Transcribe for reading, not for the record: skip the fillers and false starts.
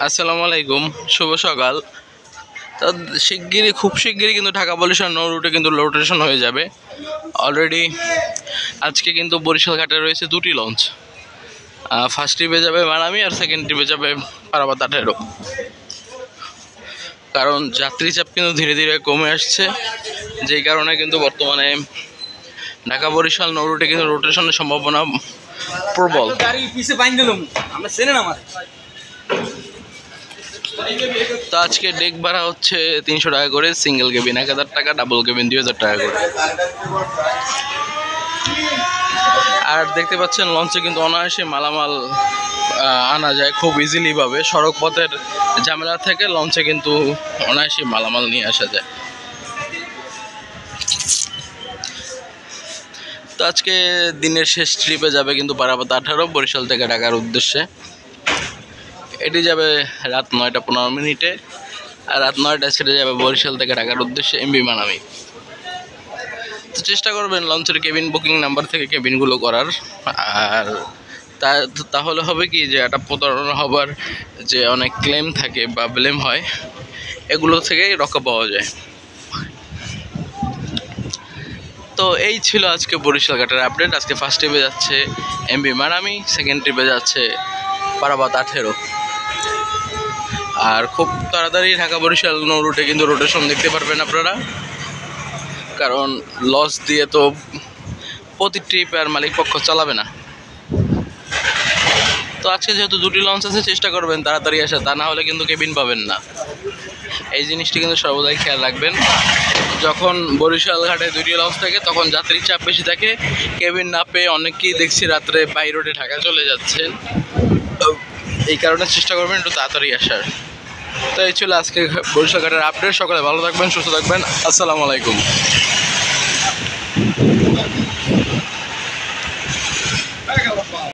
আসসালামু আলাইকুম, শুভ সকাল। তো খুব শিগগিরই কিন্তু ঢাকা বরিশাল নৌ রুটে কিন্তু রোটেশন হয়ে যাবে। অলরেডি আজকে কিন্তু বরিশাল ঘাটে রয়েছে দুটি লঞ্চ। ফার্স্ট ট্রিপে যাবে মানামি আর সেকেন্ড ট্রিপে যাবে পারাবাত 18। কারণ যাত্রী চাপ কিন্তু ধীরে ধীরে কমে আসছে, যেই কারণে কিন্তু বর্তমানে ঢাকা বরিশাল নৌ রুটে কিন্তু রোটেশনের সম্ভাবনা প্রবল। তো আজকে ডেক ভাড়া হচ্ছে 300 টাকা করে, সিঙ্গেল কেবিন 1000 টাকা, ডাবল কেবিন 2000 টাকা করে। আর দেখতে পাচ্ছেন লঞ্চে কিন্তু অনায়াসে মালামাল আনা যায় খুব ইজিলি ভাবে। সড়ক পথের ঝামেলা থেকে লঞ্চে কিন্তু অনায়াসে মালামাল নিয়ে আসা যায়। তো আজকে দিনের শেষ ট্রিপে যাবে কিন্তু পারাবাত 18 বরিশাল থেকে ঢাকার উদ্দেশ্যে। এটি যাবে রাত 9টা 15 মিনিটে, আর রাত 9টায় ছেড়ে যাবে বরিশাল থেকে ঢাকার উদ্দেশ্যে এমবি মানামি। তো চেষ্টা করবেন লঞ্চের কেবিন বুকিং নাম্বার থেকে কেবিনগুলো করার। আর তাহলে হবে কি যে একটা প্রতারণা হবার যে অনেক ক্লেম থাকে বা ব্লেম হয়, এগুলো থেকেই রক্ষা পাওয়া যায়। তো এই ছিল আজকে বরিশাল ঘাটের আপডেট। আজকে ফার্স্ট ট্রিপে যাচ্ছে এমবি মানামি, সেকেন্ড ট্রিপে যাচ্ছে পারাবাত 18। আর খুব তাড়াতাড়ি ঢাকা বরিশাল নৌ রুটে কিন্তু রোটেশন দেখতে পারবেন আপনারা, কারণ লস দিয়ে তো প্রতি ট্রিপ আর মালিক পক্ষ চালাবে না। তো আজকে যেহেতু দুটি লঞ্চ আছে, চেষ্টা করবেন তাড়াতাড়ি আসা, তা না হলে কিন্তু কেবিন পাবেন না। এই জিনিসটি কিন্তু সর্বদাই খেয়াল রাখবেন। যখন বরিশাল ঘাটে দুটি লঞ্চ থাকে তখন যাত্রীর চাপ বেশি থাকে, কেবিন না পেয়ে অনেকেই দেখছি রাত্রে বাই রোডে ঢাকা চলে যাচ্ছেন। এই কারণে চেষ্টা করবেন একটু তাড়াতাড়ি আসার। তো এই ছিল আজকে বরিশাল ঘাটের আপডেট। সকালে ভালো থাকবেন, সুস্থ থাকবেন। আসসালামু আলাইকুম।